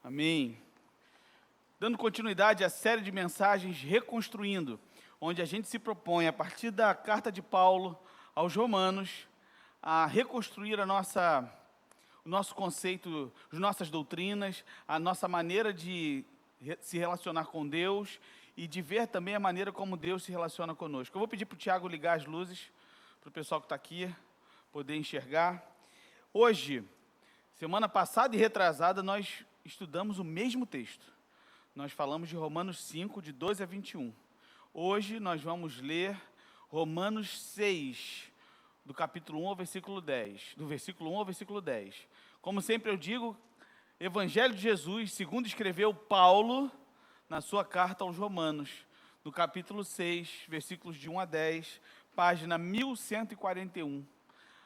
Amém. Dando continuidade à série de mensagens Reconstruindo, onde a gente se propõe, a partir da carta de Paulo aos Romanos, a reconstruir o nosso conceito, as nossas doutrinas, a nossa maneira de se relacionar com Deus e de ver também a maneira como Deus se relaciona conosco. Eu vou pedir para o Tiago ligar as luzes, para o pessoal que está aqui poder enxergar. Hoje, semana passada e retrasada, nós estudamos o mesmo texto. Nós falamos de Romanos 5, de 12 a 21. Hoje nós vamos ler Romanos 6, do capítulo 1 ao versículo 10. Do versículo 1 ao versículo 10. Como sempre eu digo, Evangelho de Jesus, segundo escreveu Paulo, na sua carta aos Romanos, no capítulo 6, versículos de 1 a 10, página 1141.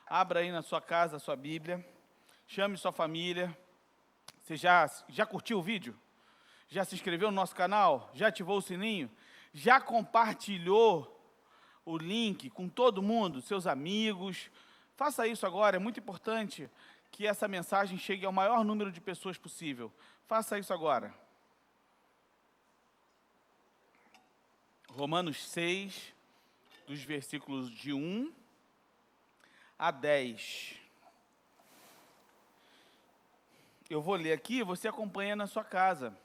Abra aí na sua casa a sua Bíblia, chame sua família. Você já curtiu o vídeo? Já se inscreveu no nosso canal? Já ativou o sininho? Já compartilhou o link com todo mundo, seus amigos? Faça isso agora, é muito importante que essa mensagem chegue ao maior número de pessoas possível. Faça isso agora. Romanos 6, dos versículos de 1 a 10. Eu vou ler aqui, você acompanha na sua casa.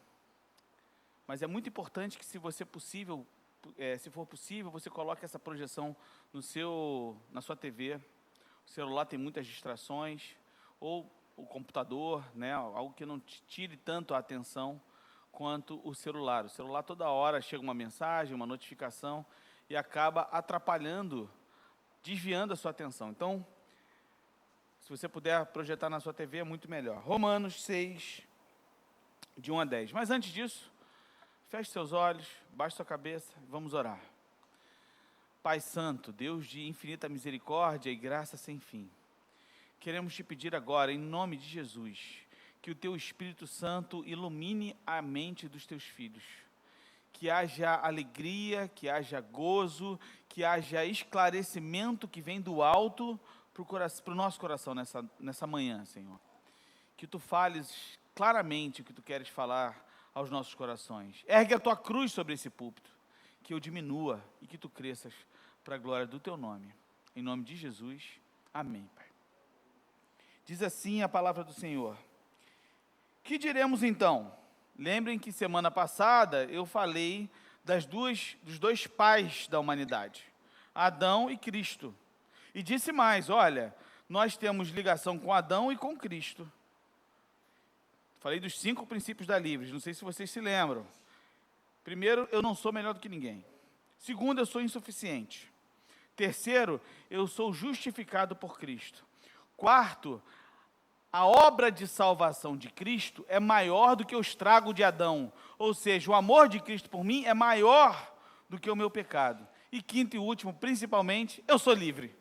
Mas é muito importante que, se for possível, você coloque essa projeção na sua TV. O celular tem muitas distrações, ou o computador, né, algo que não te tire tanto a atenção quanto o celular. O celular, toda hora chega uma mensagem, uma notificação, e acaba atrapalhando, desviando a sua atenção. Então, se você puder projetar na sua TV, é muito melhor. Romanos 6, de 1 a 10. Mas antes disso, feche seus olhos, baixe sua cabeça e vamos orar. Pai Santo, Deus de infinita misericórdia e graça sem fim, queremos te pedir agora, em nome de Jesus, que o teu Espírito Santo ilumine a mente dos teus filhos. Que haja alegria, que haja gozo, que haja esclarecimento que vem do alto para o nosso coração nessa manhã, Senhor. Que tu fales claramente o que tu queres falar aos nossos corações. Ergue a tua cruz sobre esse púlpito, que eu diminua e que tu cresças para a glória do teu nome. Em nome de Jesus, amém, Pai. Diz assim a palavra do Senhor. Que diremos então? Lembrem que semana passada eu falei dos dois pais da humanidade, Adão e Cristo. E disse mais, olha, nós temos ligação com Adão e com Cristo. Falei dos 5 princípios da Livres, não sei se vocês se lembram. Primeiro, eu não sou melhor do que ninguém. Segundo, eu sou insuficiente. Terceiro, eu sou justificado por Cristo. Quarto, a obra de salvação de Cristo é maior do que o estrago de Adão. Ou seja, o amor de Cristo por mim é maior do que o meu pecado. E quinto e último, principalmente, eu sou livre.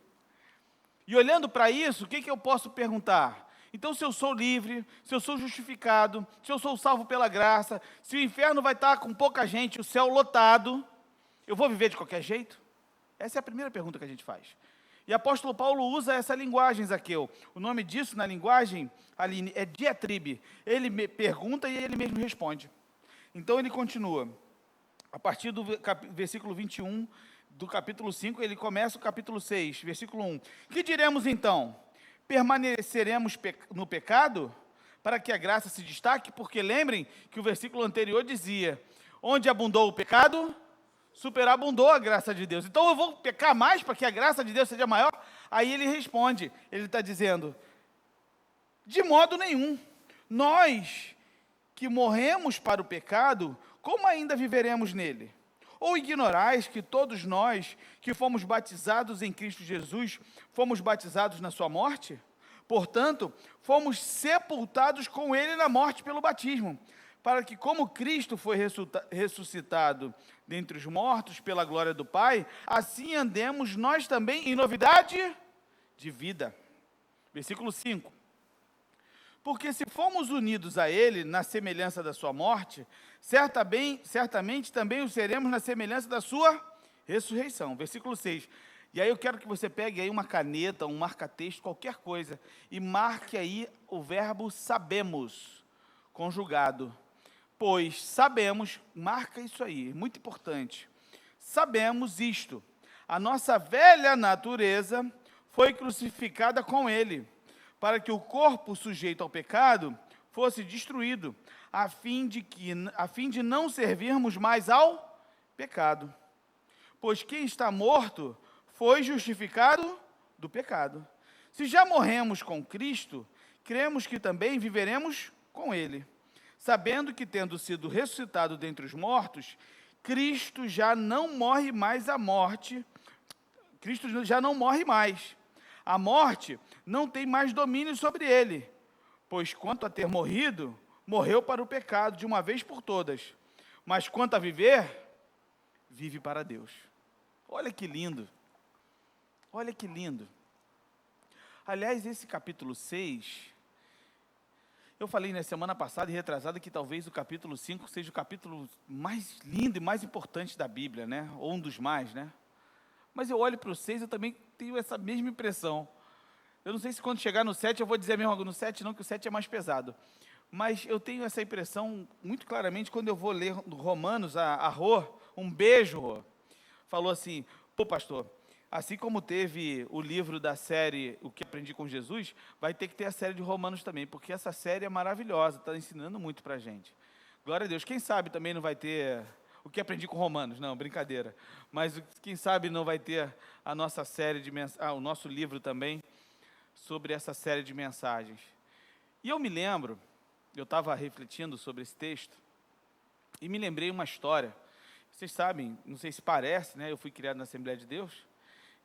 E olhando para isso, o que eu posso perguntar? Então, se eu sou livre, se eu sou justificado, se eu sou salvo pela graça, se o inferno vai estar com pouca gente, o céu lotado, eu vou viver de qualquer jeito? Essa é a primeira pergunta que a gente faz. E o apóstolo Paulo usa essa linguagem, Zaqueu. O nome disso na linguagem, Aline, é diatribe. Ele me pergunta e ele mesmo responde. Então ele continua. A partir do versículo 21 do capítulo 5, ele começa o capítulo 6, versículo 1. Que diremos então? Permaneceremos no pecado para que a graça se destaque? Porque lembrem que o versículo anterior dizia, onde abundou o pecado, superabundou a graça de Deus. Então eu vou pecar mais para que a graça de Deus seja maior? Aí ele responde, ele está dizendo, de modo nenhum. Nós que morremos para o pecado, como ainda viveremos nele? Ou ignorais que todos nós que fomos batizados em Cristo Jesus, fomos batizados na sua morte? Portanto, fomos sepultados com ele na morte pelo batismo, para que, como Cristo foi ressuscitado dentre os mortos pela glória do Pai, assim andemos nós também em novidade de vida. Versículo 5. Porque se fomos unidos a ele na semelhança da sua morte, certamente também o seremos na semelhança da sua ressurreição. Versículo 6. E aí eu quero que você pegue aí uma caneta, um marca-texto, qualquer coisa, e marque aí o verbo sabemos. conjugado. Pois sabemos, marca isso aí, muito importante, sabemos isto, a nossa velha natureza foi crucificada com ele, para que o corpo sujeito ao pecado fosse destruído, a fim de não servirmos mais ao pecado. Pois quem está morto foi justificado do pecado. Se já morremos com Cristo, cremos que também viveremos com ele, sabendo que, tendo sido ressuscitado dentre os mortos, Cristo já não morre mais a morte. Cristo já não morre mais. A morte não tem mais domínio sobre ele, pois quanto a ter morrido, morreu para o pecado de uma vez por todas. Mas quanto a viver, vive para Deus. Olha que lindo. Olha que lindo. Aliás, esse capítulo 6, eu falei na semana passada e retrasada que talvez o capítulo 5 seja o capítulo mais lindo e mais importante da Bíblia, né? Ou um dos mais, né? Mas eu olho para o 6, eu também tenho essa mesma impressão. Eu não sei se quando chegar no 7 eu vou dizer mesmo algo no 7, não, que o 7 é mais pesado. Mas eu tenho essa impressão muito claramente quando eu vou ler Romanos, a Rô, um beijo, Rô, falou assim: pô, pastor, assim como teve o livro da série O que Aprendi com Jesus, vai ter que ter a série de Romanos também, porque essa série é maravilhosa, está ensinando muito para a gente. Glória a Deus. Quem sabe também não vai ter O que Aprendi com Romanos, não, brincadeira. Mas quem sabe não vai ter a nossa série de o nosso livro também, sobre essa série de mensagens. E eu me lembro, eu estava refletindo sobre esse texto, e me lembrei uma história. Vocês sabem, não sei se parece, né? Eu fui criado na Assembleia de Deus,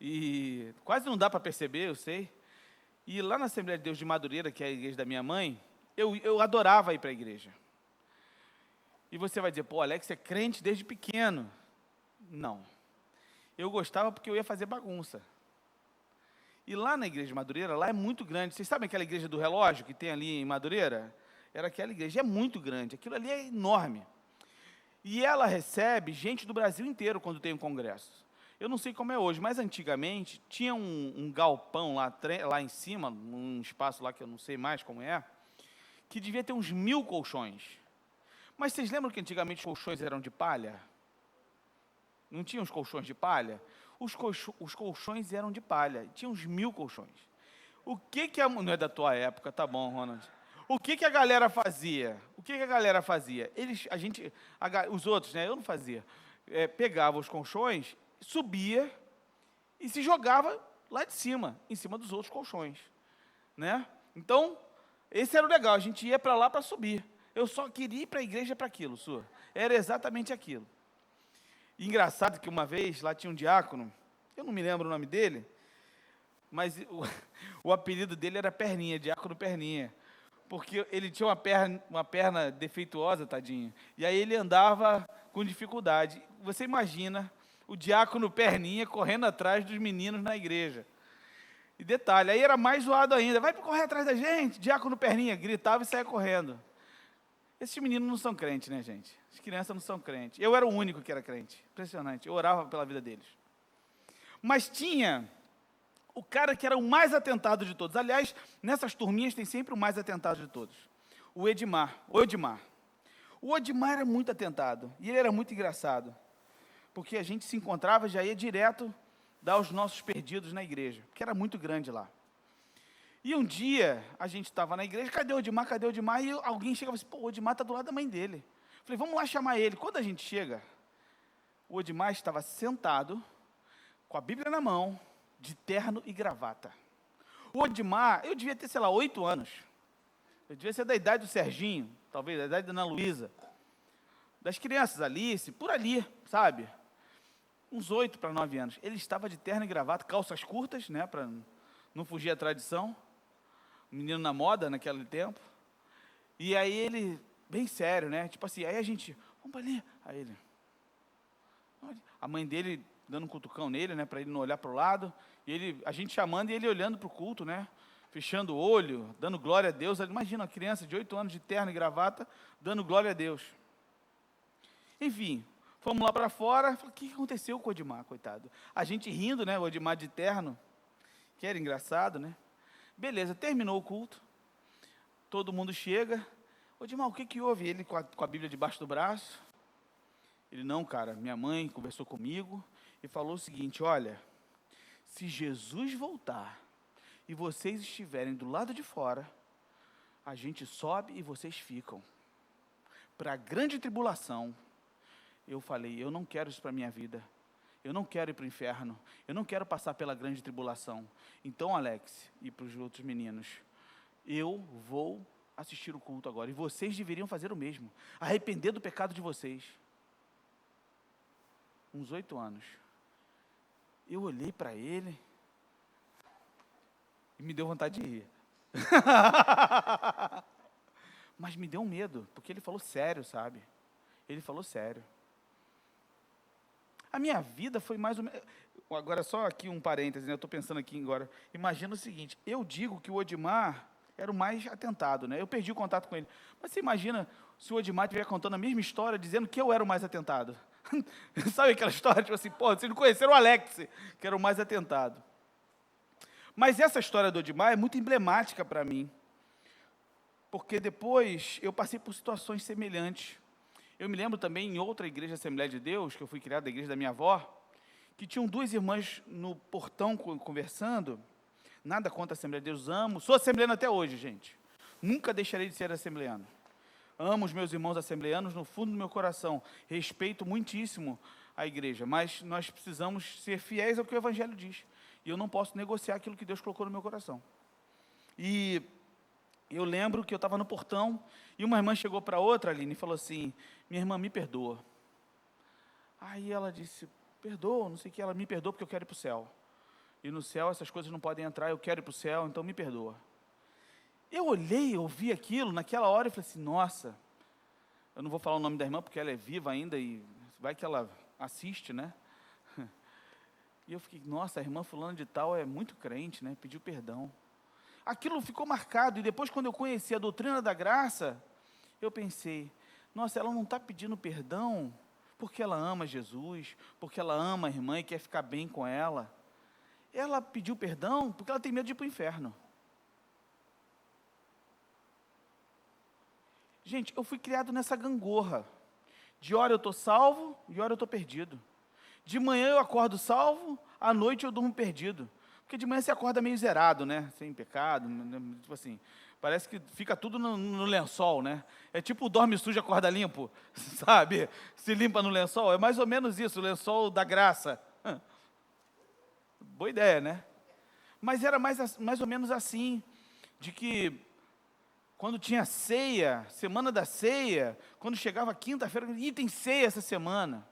e quase não dá para perceber, eu sei. E lá na Assembleia de Deus de Madureira, que é a igreja da minha mãe, eu adorava ir para a igreja. E você vai dizer: pô, Alex é crente desde pequeno. Não. Eu gostava porque eu ia fazer bagunça. E lá na igreja de Madureira, lá é muito grande. Vocês sabem aquela igreja do relógio que tem ali em Madureira? Era aquela igreja, é muito grande. Aquilo ali é enorme. E ela recebe gente do Brasil inteiro quando tem um congresso. Eu não sei como é hoje, mas antigamente tinha um galpão lá em cima, um espaço lá que eu não sei mais como é, que devia ter uns 1000 colchões. Mas vocês lembram que antigamente os colchões eram de palha? Não tinha os colchões de palha? Os colchões eram de palha, tinha uns 1000 colchões. O que não é da tua época, tá bom, Ronald? O que a galera fazia? Os outros, né? Eu não fazia. Pegava os colchões, subia e se jogava lá de cima, em cima dos outros colchões, né? Então, esse era o legal, a gente ia para lá para subir. Eu só queria ir para a igreja para aquilo, Sua. Era exatamente aquilo. E engraçado que uma vez lá tinha um diácono, eu não me lembro o nome dele, mas o apelido dele era Perninha, Diácono Perninha, porque ele tinha uma perna defeituosa, tadinho, e aí ele andava com dificuldade. Você imagina o Diácono Perninha correndo atrás dos meninos na igreja. E detalhe, aí era mais zoado ainda: vai correr atrás da gente, Diácono Perninha, gritava e saia correndo. Esses meninos não são crentes, né, gente? As crianças não são crentes. Eu era o único que era crente. Impressionante. Eu orava pela vida deles. Mas tinha o cara que era o mais atentado de todos. Aliás, nessas turminhas tem sempre o mais atentado de todos. O Odimar. O Odimar era muito atentado. E ele era muito engraçado. Porque a gente se encontrava, já ia direto dar os nossos perdidos na igreja. Porque era muito grande lá. E um dia, a gente estava na igreja: cadê o Odimar? E alguém chegava assim: pô, o Odimar está do lado da mãe dele. Falei: vamos lá chamar ele. Quando a gente chega, o Odimar estava sentado, com a Bíblia na mão, de terno e gravata. O Odimar, eu devia ter, 8 anos. Eu devia ser da idade do Serginho, talvez da idade da Ana Luísa. Das crianças, Alice, por ali, sabe? Uns 8 para 9 anos. Ele estava de terno e gravata, calças curtas, né, para não fugir à tradição. Menino na moda naquele tempo. E aí ele, bem sério, né? Tipo assim, aí a gente: vamos para ali. Aí ele, a mãe dele dando um cutucão nele, né? Para ele não olhar para o lado. E a gente chamando e ele olhando para o culto, né? Fechando o olho, dando glória a Deus. Imagina uma criança de 8 anos de terno e gravata, dando glória a Deus. Enfim, fomos lá para fora. Falei: o que aconteceu com o Odimar, coitado? A gente rindo, né? O Odimar de terno, que era engraçado, né? Beleza, terminou o culto, todo mundo chega. Odimar, o que que houve? Ele com a Bíblia debaixo do braço. Ele, não, cara, minha mãe conversou comigo e falou o seguinte, olha, se Jesus voltar e vocês estiverem do lado de fora, a gente sobe e vocês ficam. Para a grande tribulação. Eu falei, eu não quero isso para a minha vida. Eu não quero ir para o inferno. Eu não quero passar pela grande tribulação. Então, Alex, e para os outros meninos, eu vou assistir o culto agora. E vocês deveriam fazer o mesmo. Arrepender do pecado de vocês. Uns 8 anos. Eu olhei para ele e me deu vontade de rir. Mas me deu um medo, porque ele falou sério, sabe? Ele falou sério. A minha vida foi mais ou menos... Agora, só aqui um parêntese, né? Eu estou pensando aqui agora. Imagina o seguinte, eu digo que o Odimar era o mais atentado, né? Eu perdi o contato com ele. Mas você imagina se o Odimar estiver contando a mesma história, dizendo que eu era o mais atentado. Sabe aquela história, tipo assim, pô, vocês não conheceram o Alex, que era o mais atentado. Mas essa história do Odimar é muito emblemática para mim, porque depois eu passei por situações semelhantes. Eu me lembro também em outra igreja Assembleia de Deus, que eu fui criado, da igreja da minha avó, que tinham 2 irmãs no portão conversando. Nada contra a Assembleia de Deus, amo, sou assembleano até hoje, gente. Nunca deixarei de ser assembleano. Amo os meus irmãos assembleanos no fundo do meu coração. Respeito muitíssimo a igreja, mas nós precisamos ser fiéis ao que o Evangelho diz. E eu não posso negociar aquilo que Deus colocou no meu coração. E eu lembro que eu estava no portão e uma irmã chegou para outra, Aline, e falou assim, minha irmã, me perdoa. Aí ela disse, perdoa, não sei o que, ela me perdoa porque eu quero ir para o céu. E no céu essas coisas não podem entrar, eu quero ir para o céu, então me perdoa. Eu olhei, ouvi aquilo, naquela hora eu falei assim, nossa, eu não vou falar o nome da irmã porque ela é viva ainda e vai que ela assiste, né? E eu fiquei, nossa, a irmã fulana de tal é muito crente, né? Pediu perdão. Aquilo ficou marcado, e depois quando eu conheci a doutrina da graça, eu pensei, nossa, ela não está pedindo perdão porque ela ama Jesus, porque ela ama a irmã e quer ficar bem com ela. Ela pediu perdão porque ela tem medo de ir para o inferno. Gente, eu fui criado nessa gangorra. De hora eu estou salvo, de hora eu estou perdido. De manhã eu acordo salvo, à noite eu durmo perdido. Porque de manhã você acorda meio zerado, né? Sem pecado, tipo assim, parece que fica tudo no lençol, né? É tipo o dorme sujo, acorda limpo, sabe? Se limpa no lençol, é mais ou menos isso, o lençol da graça. Boa ideia, né? Mas era mais ou menos assim, de que quando tinha ceia, semana da ceia, quando chegava quinta-feira, tem ceia essa semana.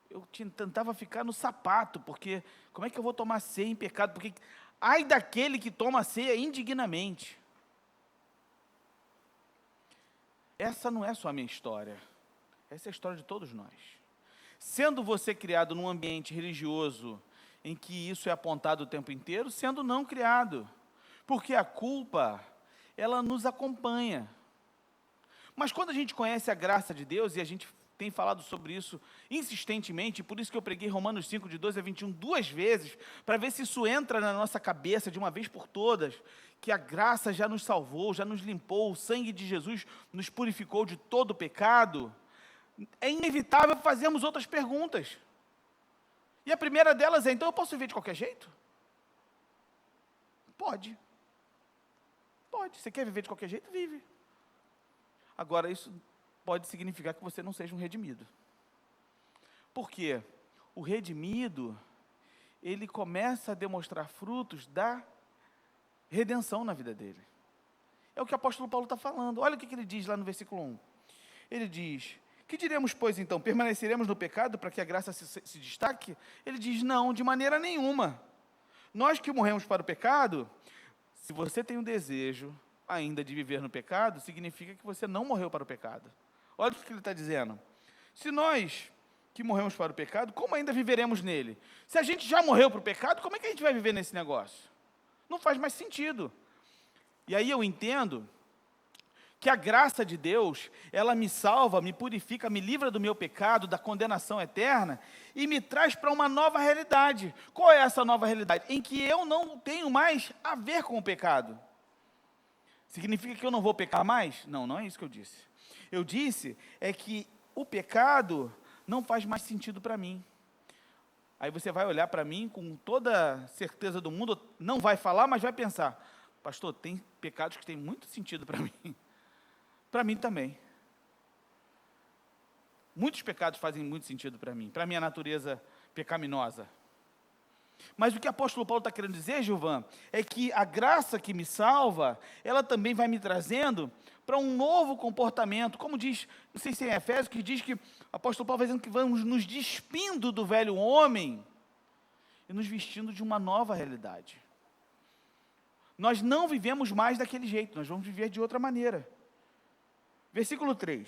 Eu tentava ficar no sapato, porque como é que eu vou tomar ceia em pecado? Porque ai daquele que toma ceia indignamente. Essa não é só a minha história, essa é a história de todos nós. Sendo você criado num ambiente religioso, em que isso é apontado o tempo inteiro, sendo não criado, porque a culpa, ela nos acompanha. Mas quando a gente conhece a graça de Deus, e a gente tem falado sobre isso insistentemente, por isso que eu preguei Romanos 5, de 12 a 21, 2 vezes, para ver se isso entra na nossa cabeça de uma vez por todas, que a graça já nos salvou, já nos limpou, o sangue de Jesus nos purificou de todo o pecado, é inevitável fazermos outras perguntas. E a primeira delas é, então eu posso viver de qualquer jeito? Pode. Pode. Você quer viver de qualquer jeito? Vive. Agora, isso pode significar que você não seja um redimido. Por quê? O redimido, ele começa a demonstrar frutos da redenção na vida dele. É o que o apóstolo Paulo está falando. Olha o que ele diz lá no versículo 1. Ele diz, que diremos, pois, então? Permaneceremos no pecado para que a graça se destaque? Ele diz, não, de maneira nenhuma. Nós que morremos para o pecado, se você tem um desejo ainda de viver no pecado, significa que você não morreu para o pecado. Olha o que ele está dizendo. Se nós que morremos para o pecado, como ainda viveremos nele? Se a gente já morreu para o pecado, como é que a gente vai viver nesse negócio? Não faz mais sentido. E aí eu entendo que a graça de Deus, ela me salva, me purifica, me livra do meu pecado, da condenação eterna, e me traz para uma nova realidade. Qual é essa nova realidade? Em que eu não tenho mais a ver com o pecado. Significa que eu não vou pecar mais? Não, não é isso que eu disse. Eu disse é que o pecado não faz mais sentido para mim. Aí você vai olhar para mim com toda certeza do mundo, não vai falar, mas vai pensar, pastor, tem pecados que têm muito sentido para mim. Para mim também. Muitos pecados fazem muito sentido para mim, para a minha natureza pecaminosa. Mas o que o apóstolo Paulo está querendo dizer, Gilvan, é que a graça que me salva, ela também vai me trazendo para um novo comportamento, como diz, não sei se é em Efésios, que diz que o apóstolo Paulo vai dizendo que vamos nos despindo do velho homem e nos vestindo de uma nova realidade. Nós não vivemos mais daquele jeito, nós vamos viver de outra maneira. Versículo 3.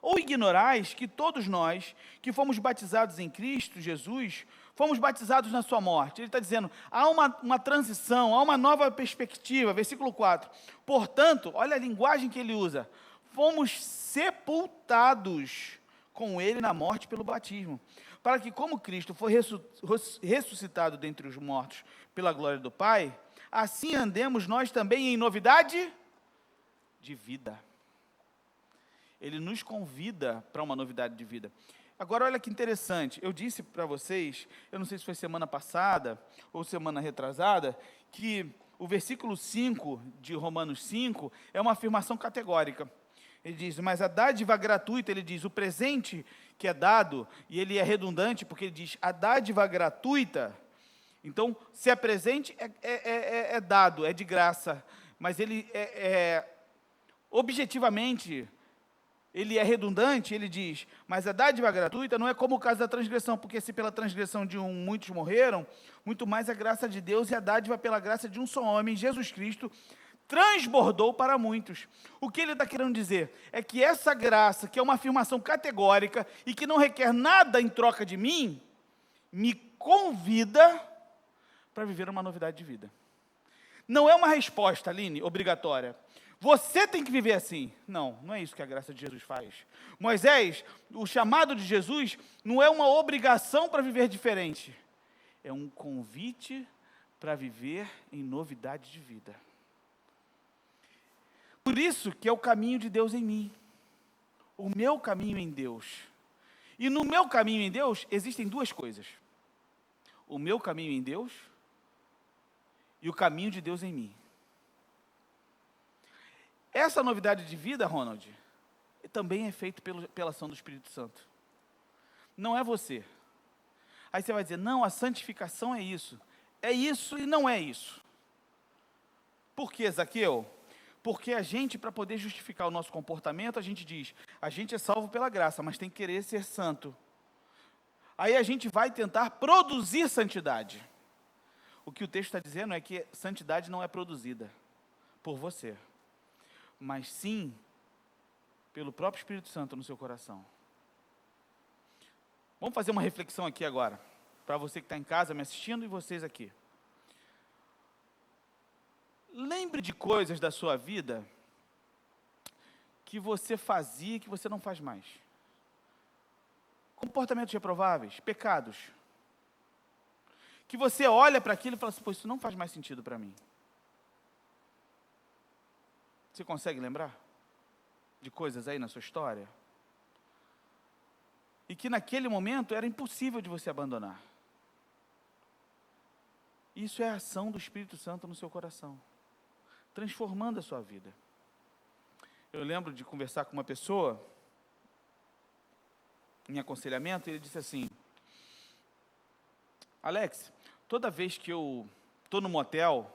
Ou ignorais que todos nós, que fomos batizados em Cristo Jesus, fomos batizados na sua morte. Ele está dizendo, há uma transição, há uma nova perspectiva. Versículo 4. Portanto, olha a linguagem que ele usa. Fomos sepultados com ele na morte pelo batismo, para que como Cristo foi ressuscitado dentre os mortos pela glória do Pai, assim andemos nós também em novidade de vida. Ele nos convida para uma novidade de vida. Agora, olha que interessante, eu disse para vocês, eu não sei se foi semana passada ou semana retrasada, que o versículo 5 de Romanos 5 é uma afirmação categórica. Ele diz, mas a dádiva gratuita, ele diz, o presente que é dado, e ele é redundante porque ele diz, a dádiva gratuita, então, se é presente, é dado, é de graça, mas ele objetivamente, ele é redundante, ele diz, mas a dádiva gratuita não é como o caso da transgressão, porque se pela transgressão de um muitos morreram, muito mais a graça de Deus e a dádiva pela graça de um só homem, Jesus Cristo, transbordou para muitos. O que ele está querendo dizer é que essa graça, que é uma afirmação categórica e que não requer nada em troca de mim, me convida para viver uma novidade de vida. Não é uma resposta, Aline, obrigatória. Você tem que viver assim. Não, não é isso que a graça de Jesus faz. Moisés, o chamado de Jesus não é uma obrigação para viver diferente. É um convite para viver em novidade de vida. Por isso que é o caminho de Deus em mim. O meu caminho em Deus. E no meu caminho em Deus existem duas coisas. O meu caminho em Deus e o caminho de Deus em mim. Essa novidade de vida, Ronald, também é feita pela ação do Espírito Santo. Não é você. Aí você vai dizer, não, a santificação é isso. É isso e não é isso. Por que, Zaqueu? Porque a gente, para poder justificar o nosso comportamento, a gente diz, a gente é salvo pela graça, mas tem que querer ser santo. Aí a gente vai tentar produzir santidade. O que o texto está dizendo é que santidade não é produzida por você, mas sim pelo próprio Espírito Santo no seu coração. Vamos fazer uma reflexão aqui agora, para você que está em casa me assistindo e vocês aqui. Lembre de coisas da sua vida que você fazia e que você não faz mais. Comportamentos reprováveis, pecados. Que você olha para aquilo e fala assim, pô, isso não faz mais sentido para mim. Você consegue lembrar de coisas aí na sua história? E que naquele momento era impossível de você abandonar. Isso é a ação do Espírito Santo no seu coração, transformando a sua vida. Eu lembro de conversar com uma pessoa, em aconselhamento, e ele disse assim, Alex, toda vez que eu estou no motel,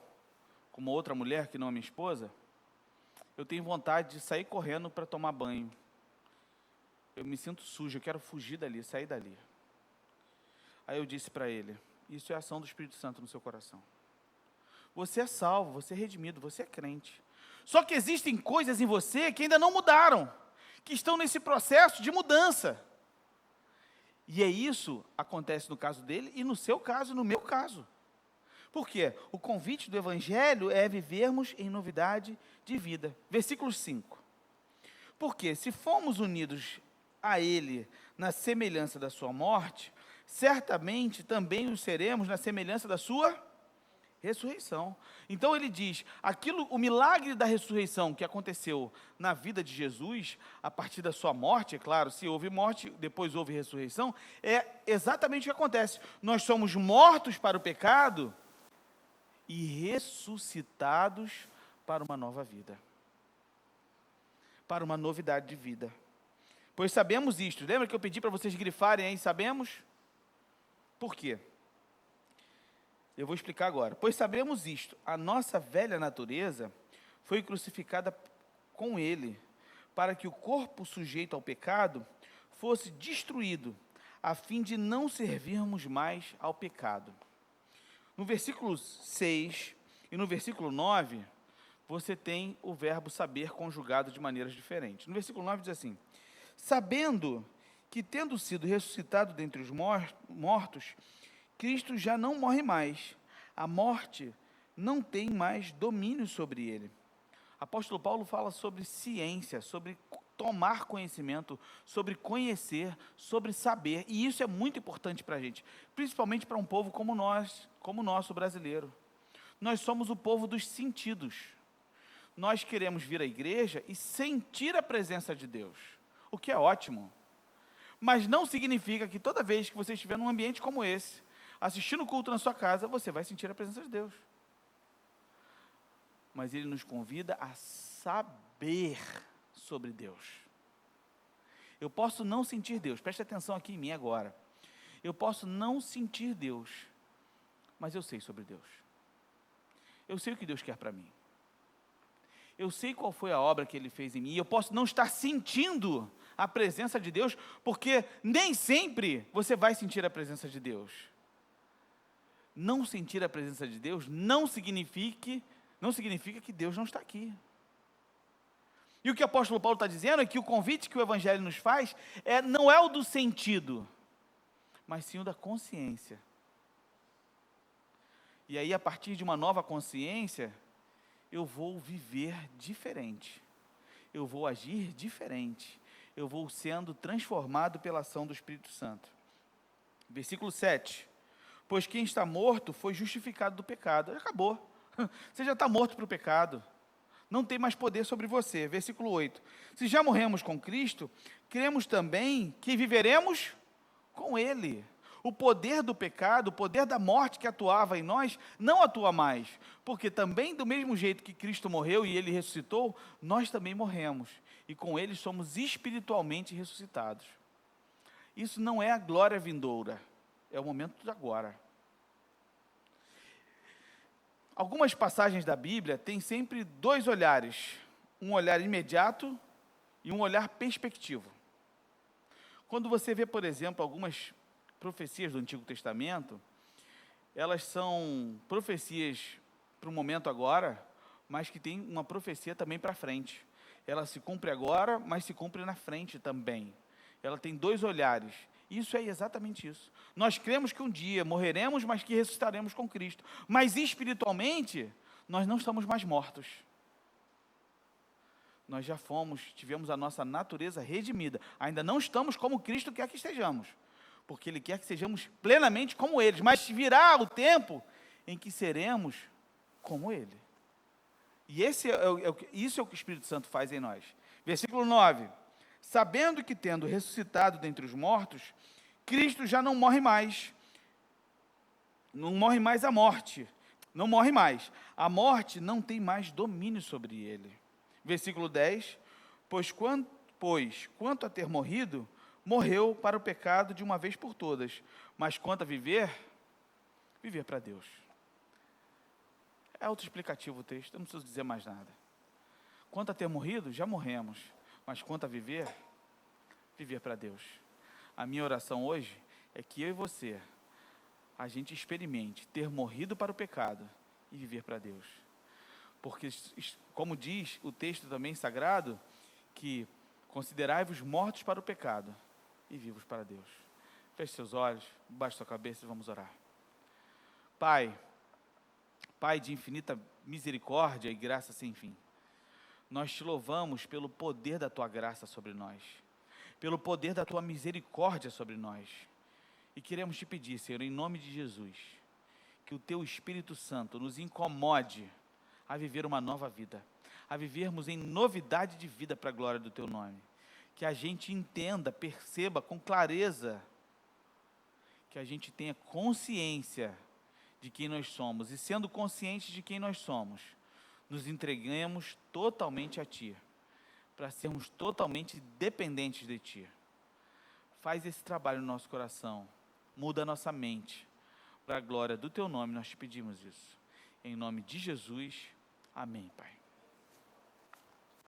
com uma outra mulher que não é minha esposa, eu tenho vontade de sair correndo para tomar banho. Eu me sinto sujo, eu quero fugir dali, sair dali. Aí eu disse para ele, isso é a ação do Espírito Santo no seu coração. Você é salvo, você é redimido, você é crente. Só que existem coisas em você que ainda não mudaram, que estão nesse processo de mudança. E é isso que acontece no caso dele e no seu caso, no meu caso. Por quê? O convite do Evangelho é vivermos em novidade de vida. Versículo 5. Porque se fomos unidos a Ele na semelhança da sua morte, certamente também o seremos na semelhança da sua Ressurreição. Então ele diz, o milagre da ressurreição que aconteceu na vida de Jesus, a partir da sua morte, é claro, se houve morte, depois houve ressurreição, é exatamente o que acontece. Nós somos mortos para o pecado e ressuscitados para uma nova vida, para uma novidade de vida. Pois sabemos isto. Lembra que eu pedi para vocês grifarem aí, sabemos? Por quê? Eu vou explicar agora. Pois sabemos isto, a nossa velha natureza foi crucificada com ele, para que o corpo sujeito ao pecado fosse destruído, a fim de não servirmos mais ao pecado. No versículo 6 e no versículo 9, você tem o verbo saber conjugado de maneiras diferentes. No versículo 9 diz assim, sabendo que tendo sido ressuscitado dentre os mortos, Cristo já não morre mais, a morte não tem mais domínio sobre ele. Apóstolo Paulo fala sobre ciência, sobre tomar conhecimento, sobre conhecer, sobre saber, e isso é muito importante para a gente, principalmente para um povo como nós, como o nosso brasileiro. Nós somos o povo dos sentidos. Nós queremos vir à igreja e sentir a presença de Deus, o que é ótimo, mas não significa que toda vez que você estiver num ambiente como esse, assistindo o culto na sua casa, você vai sentir a presença de Deus. Mas Ele nos convida a saber sobre Deus. Eu posso não sentir Deus, preste atenção aqui em mim agora. Eu posso não sentir Deus, mas eu sei sobre Deus. Eu sei o que Deus quer para mim. Eu sei qual foi a obra que Ele fez em mim. E eu posso não estar sentindo a presença de Deus, porque nem sempre você vai sentir a presença de Deus. Não sentir a presença de Deus não significa que Deus não está aqui. E o que o apóstolo Paulo está dizendo é que o convite que o Evangelho nos faz não é o do sentido, mas sim o da consciência. E aí, a partir de uma nova consciência, eu vou viver diferente, eu vou agir diferente, eu vou sendo transformado pela ação do Espírito Santo. Versículo 7. Pois quem está morto foi justificado do pecado. Acabou. Você já está morto para o pecado. Não tem mais poder sobre você. Versículo 8. Se já morremos com Cristo, cremos também que viveremos com Ele. O poder do pecado, o poder da morte que atuava em nós, não atua mais. Porque também do mesmo jeito que Cristo morreu e Ele ressuscitou, nós também morremos. E com Ele somos espiritualmente ressuscitados. Isso não é a glória vindoura. É o momento de agora. Algumas passagens da Bíblia têm sempre dois olhares. Um olhar imediato e um olhar perspectivo. Quando você vê, por exemplo, algumas profecias do Antigo Testamento, elas são profecias para o momento agora, mas que tem uma profecia também para frente. Ela se cumpre agora, mas se cumpre na frente também. Ela tem dois olhares. Isso é exatamente isso. Nós cremos que um dia morreremos, mas que ressuscitaremos com Cristo. Mas espiritualmente, nós não estamos mais mortos. Nós já tivemos a nossa natureza redimida. Ainda não estamos como Cristo quer que estejamos, porque Ele quer que sejamos plenamente como Ele. Mas virá o tempo em que seremos como Ele. E isso é o que o Espírito Santo faz em nós. Versículo 9. Sabendo que, tendo ressuscitado dentre os mortos, Cristo já não morre mais. Não morre mais a morte. Não morre mais. A morte não tem mais domínio sobre ele. Versículo 10. Pois quanto a ter morrido, morreu para o pecado de uma vez por todas. Mas quanto a viver para Deus. É autoexplicativo o texto, eu não preciso dizer mais nada. Quanto a ter morrido, já morremos. Mas quanto a viver para Deus. A minha oração hoje é que eu e você, a gente experimente ter morrido para o pecado e viver para Deus. Porque, como diz o texto também sagrado, que considerai-vos mortos para o pecado e vivos para Deus. Feche seus olhos, baixe sua cabeça e vamos orar. Pai de infinita misericórdia e graça sem fim, nós te louvamos pelo poder da tua graça sobre nós, pelo poder da tua misericórdia sobre nós. E queremos te pedir, Senhor, em nome de Jesus, que o Teu Espírito Santo nos incomode a viver uma nova vida, a vivermos em novidade de vida para a glória do Teu nome. Que a gente entenda, perceba com clareza, que a gente tenha consciência de quem nós somos, e sendo conscientes de quem nós somos, nos entreguemos totalmente a Ti, para sermos totalmente dependentes de Ti. Faz esse trabalho no nosso coração, muda a nossa mente, para a glória do Teu nome nós te pedimos isso. Em nome de Jesus, amém, Pai.